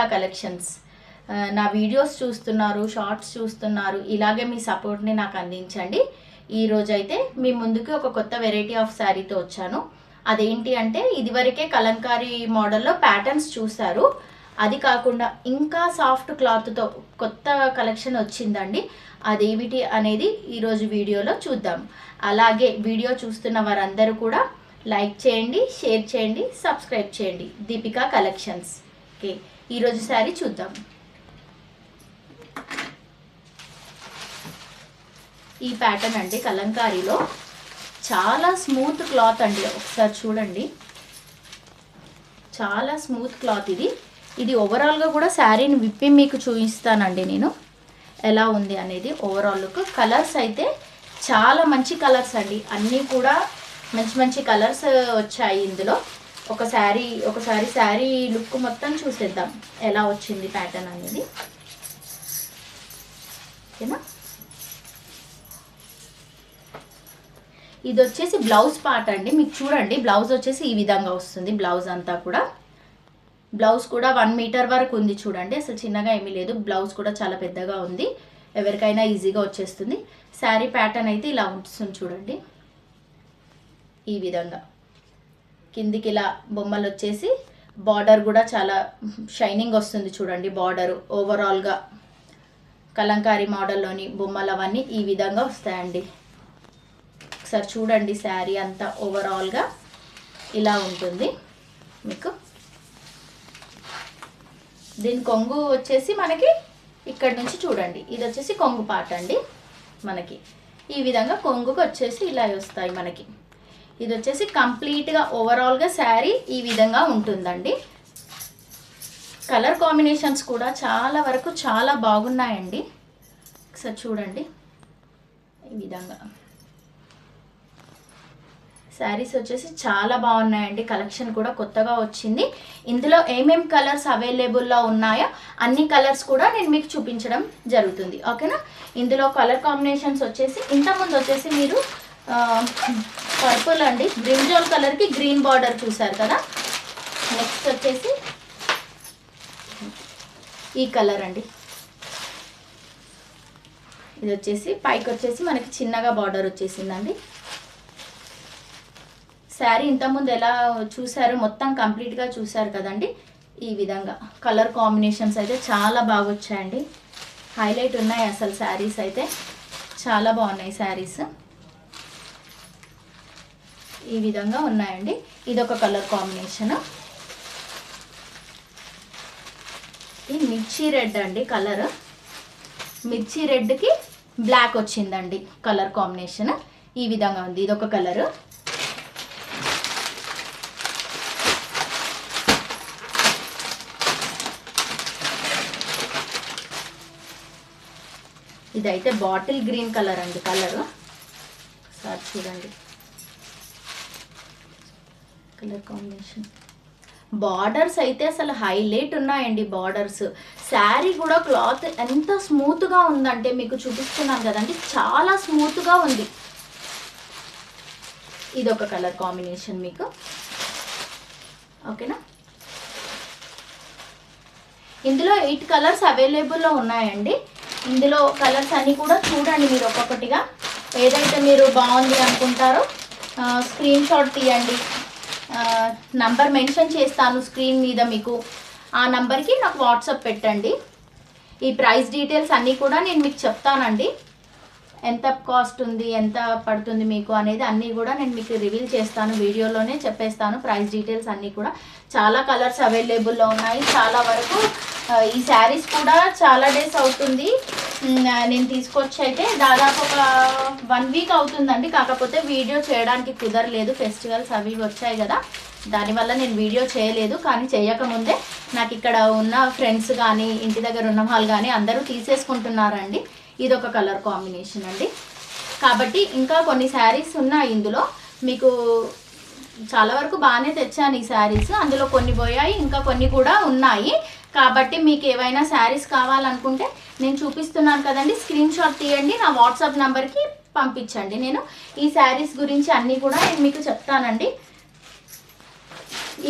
Deepika collections. నా videos చూస్తున్నారు, shorts చూస్తున్నారు, ఇలాగే మీ సపోర్ట్ని నాకు అందించండి. ఈరోజు అయితే మీ ముందుకి ఒక కొత్త వెరైటీ ఆఫ్ శారీతో వచ్చాను. అదేంటి అంటే ఇదివరకే కలంకారీ మోడల్లో ప్యాటర్న్స్ చూశారు, అది కాకుండా ఇంకా సాఫ్ట్ క్లాత్తో కొత్త కలెక్షన్ వచ్చిందండి. అదేమిటి అనేది ఈరోజు వీడియోలో చూద్దాం. అలాగే వీడియో చూస్తున్న వారందరూ కూడా లైక్ చేయండి, షేర్ చేయండి, సబ్స్క్రైబ్ చేయండి. దీపికా కలెక్షన్స్. ఓకే, ఈరోజు శారీ చూద్దాం. ఈ ప్యాటర్న్ అండి కలంకారీలో చాలా స్మూత్ క్లాత్ అండి. ఒకసారి చూడండి, చాలా స్మూత్ క్లాత్. ఇది ఓవరాల్గా కూడా శారీని విప్పి మీకు చూపిస్తానండి నేను ఎలా ఉంది అనేది. ఓవరాల్ లుక్, కలర్స్ అయితే చాలా మంచి కలర్స్ అండి, అన్నీ కూడా మంచి మంచి కలర్స్ వచ్చాయి ఇందులో. ఒకసారి శారీ లుక్ మొత్తం చూసేద్దాం ఎలా వచ్చింది ప్యాటర్న్ అనేది. ఓకేనా, ఇది వచ్చేసి బ్లౌజ్ పార్ట్ అండి. మీకు చూడండి, బ్లౌజ్ వచ్చేసి ఈ విధంగా వస్తుంది. బ్లౌజ్ అంతా కూడా, బ్లౌజ్ కూడా 1 మీటర్ వరకు ఉంది చూడండి, అసలు చిన్నగా ఏమీ లేదు. బ్లౌజ్ కూడా చాలా పెద్దగా ఉంది, ఎవరికైనా ఈజీగా వచ్చేస్తుంది. శారీ ప్యాటర్న్ అయితే ఇలా ఉంటుంది చూడండి, ఈ విధంగా కిందికి ఇలా బొమ్మలు వచ్చేసి, బార్డర్ కూడా చాలా షైనింగ్ వస్తుంది చూడండి. బార్డర్ ఓవరాల్గా కలంకారీ మోడల్లోని బొమ్మలు అవన్నీ ఈ విధంగా వస్తాయండి. ఒకసారి చూడండి, శారీ అంతా ఓవరాల్గా ఇలా ఉంటుంది మీకు. దీని కొంగు వచ్చేసి మనకి ఇక్కడ నుంచి చూడండి, ఇది వచ్చేసి కొంగు పార్ట్ అండి. మనకి ఈ విధంగా కొంగుకు వచ్చేసి ఇలా వస్తాయి మనకి. ఇది వచ్చేసి కంప్లీట్గా ఓవరాల్గా శారీ ఈ విధంగా ఉంటుందండి. కలర్ కాంబినేషన్స్ కూడా చాలా వరకు చాలా బాగున్నాయండి. ఒకసారి చూడండి, ఈ విధంగా శారీస్ వచ్చేసి చాలా బాగున్నాయండి. కలెక్షన్ కూడా కొత్తగా వచ్చింది. ఇందులో ఏమేం కలర్స్ అవైలబుల్లో ఉన్నాయో అన్ని కలర్స్ కూడా నేను మీకు చూపించడం జరుగుతుంది. ఓకేనా, ఇందులో కలర్ కాంబినేషన్స్ వచ్చేసి ఇంతకుముందు వచ్చేసి మీరు పర్పుల్ అండి, బ్రింజాల్ కలర్కి గ్రీన్ బార్డర్ చూసారు కదా. నెక్స్ట్ వచ్చేసి ఈ కలర్ అండి, ఇది వచ్చేసి పైకి వచ్చేసి మనకి చిన్నగా బార్డర్ వచ్చేసిందండి. శారీ ఇంతకుముందు ఎలా చూసారు, మొత్తం కంప్లీట్గా చూసారు కదండి. ఈ విధంగా కలర్ కాంబినేషన్స్ అయితే చాలా బాగా వచ్చాయండి, హైలైట్ ఉన్నాయి అసలు. శారీస్ అయితే చాలా బాగున్నాయి శారీస్, ఈ విధంగా ఉన్నాయండి. ఇదొక కలర్ కాంబినేషన్, ఇది మిర్చి రెడ్ అండి కలర్. మిర్చి రెడ్కి బ్లాక్ వచ్చిందండి కలర్ కాంబినేషన్, ఈ విధంగా ఉంది. ఇదొక కలరు. ఇదైతే బాటిల్ గ్రీన్ కలర్ అండి కలరు. ఒకసారి చూడండి కలర్ కాంబినేషన్. బార్డర్స్ అయితే అసలు హైలైట్ ఉన్నాయండి బార్డర్స్. శారీ కూడా క్లాత్ ఎంత స్మూత్గా ఉందంటే మీకు చూపిస్తున్నాను కదండి, చాలా స్మూత్గా ఉంది. ఇదొక కలర్ కాంబినేషన్ మీకు. ఓకేనా, ఇందులో 8 కలర్స్ అవైలబుల్లో ఉన్నాయండి. ఇందులో కలర్స్ అన్నీ కూడా చూడండి మీరు ఒక్కొక్కటిగా. ఏదైతే మీరు బాగుంది అనుకుంటారో స్క్రీన్ షాట్ తీయండి, నంబర్ మెన్షన్ చేస్తాను స్క్రీన్ మీద మీకు. ఆ నంబర్కి నాకు వాట్సాప్ పెట్టండి. ఈ ప్రైస్ డీటెయిల్స్ అన్నీ కూడా నేను మీకు చెప్తానండి, ఎంత కాస్ట్ ఉంది, ఎంత పడుతుంది మీకు అనేది అన్నీ కూడా నేను మీకు రివీల్ చేస్తాను, వీడియోలోనే చెప్పేస్తాను ప్రైస్ డీటెయిల్స్ అన్నీ కూడా. చాలా కలర్స్ అవైలబుల్లో ఉన్నాయి. చాలా వరకు ఈ శారీస్ కూడా చాలా డేస్ అవుతుంది నేను తీసుకొచ్చి, అయితే దాదాపు ఒక 1 వీక్ అవుతుందండి. కాకపోతే వీడియో చేయడానికి కుదరలేదు, ఫెస్టివల్స్ అవి వచ్చాయి కదా, దానివల్ల నేను వీడియో చేయలేదు. కానీ చేయకముందే నాకు ఇక్కడ ఉన్న ఫ్రెండ్స్ కానీ ఇంటి దగ్గర ఉన్న వాళ్ళు కానీ అందరూ తీసేసుకుంటున్నారండి. ఇదొక కలర్ కాంబినేషన్ అండి. కాబట్టి ఇంకా కొన్ని శారీస్ ఉన్నాయి ఇందులో, మీకు చాలా వరకు బాగానే తెచ్చాను ఈ శారీస్. అందులో కొన్ని పోయాయి, ఇంకా కొన్ని కూడా ఉన్నాయి. కాబట్టి మీకు ఏవైనా శారీస్ కావాలనుకుంటే నేను చూపిస్తున్నాను కదండి, స్క్రీన్ షాట్ తీయండి, నా వాట్సాప్ నెంబర్కి పంపించండి. నేను ఈ శారీస్ గురించి అన్నీ కూడా నేను మీకు చెప్తానండి.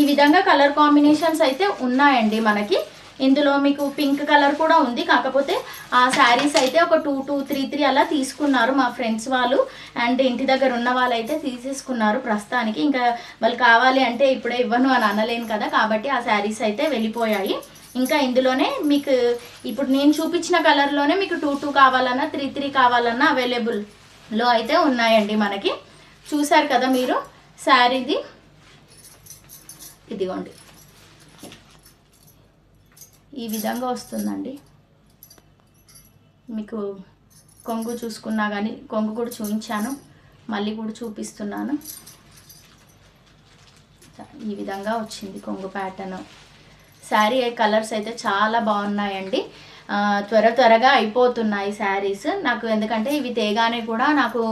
ఈ విధంగా కలర్ కాంబినేషన్స్ అయితే ఉన్నాయండి మనకి. ఇందులో మీకు పింక్ కలర్ కూడా ఉంది, కాకపోతే ఆ శారీస్ అయితే ఒక 2, 2, 3, 3 అలా తీసుకున్నారు మా ఫ్రెండ్స్ వాళ్ళు. అండ్ ఇంటి దగ్గర ఉన్న వాళ్ళు అయితే తీసేసుకున్నారు ప్రస్తుతానికి. ఇంకా వాళ్ళు కావాలి అంటే ఇప్పుడే ఇవ్వను అని అనలేను కదా, కాబట్టి ఆ శారీస్ అయితే వెళ్ళిపోయాయి. ఇంకా ఇందులోనే మీకు ఇప్పుడు నేను చూపించిన కలర్లోనే మీకు 2, 2 కావాలన్నా 3, 3 కావాలన్నా అవైలబుల్లో అయితే ఉన్నాయండి మనకి. చూసారు కదా మీరు శారీది, ఇదిగోండి ఈ విధంగా వస్తుందండి. మీకు కొంగు చూసుకున్నా కానీ కొంగు కూడా చూపించాను, మళ్ళీ కూడా చూపిస్తున్నాను. ఈ విధంగా వచ్చింది కొంగు ప్యాటర్న్. శారీ కలర్స్ అయితే చాలా బాగున్నాయండి. త్వరగా అయిపోతున్నాయి శారీస్ నాకు, ఎందుకంటే ఇవి తేగానే కూడా నాకు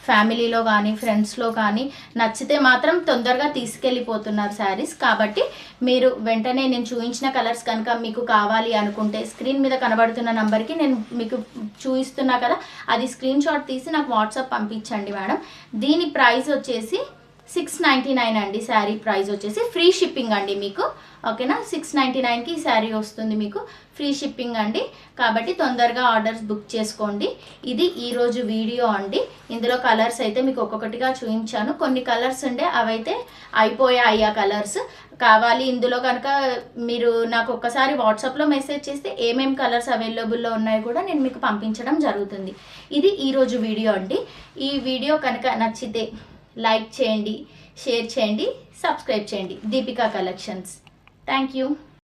ఫ్యామిలీలో కానీ ఫ్రెండ్స్లో కానీ నచ్చితే మాత్రం తొందరగా తీసుకెళ్ళిపోతున్నారు శారీస్. కాబట్టి మీరు వెంటనే నేను చూపించిన కలర్స్ కనుక మీకు కావాలి అనుకుంటే స్క్రీన్ మీద కనబడుతున్న నంబర్కి నేను మీకు చూపిస్తున్నా కదా, అది స్క్రీన్ షాట్ తీసి నాకు వాట్సాప్ పంపించండి మేడం. దీని ప్రైస్ వచ్చేసి 699 అండి. శారీ ప్రైస్ వచ్చేసి ఫ్రీ షిప్పింగ్ అండి మీకు, ఓకేనా. 699కి ఈ శారీ వస్తుంది మీకు, ఫ్రీ షిప్పింగ్ అండి. కాబట్టి తొందరగా ఆర్డర్స్ బుక్ చేసుకోండి. ఇది ఈరోజు వీడియో అండి. ఇందులో కలర్స్ అయితే మీకు ఒక్కొక్కటిగా చూపించాను. కొన్ని కలర్స్ ఉండే అవైతే అయిపోయాయి. ఆ కలర్స్ కావాలి ఇందులో కనుక మీరు నాకు ఒక్కసారి వాట్సాప్లో మెసేజ్ చేస్తే ఏమేమి కలర్స్ అవైలబుల్లో ఉన్నాయో కూడా నేను మీకు పంపించడం జరుగుతుంది. ఇది ఈరోజు వీడియో అండి. ఈ వీడియో కనుక నచ్చితే లైక్ చేయండి, షేర్ చేయండి, సబ్స్క్రైబ్ చేయండి. దీపికా కలెక్షన్స్. Thank you.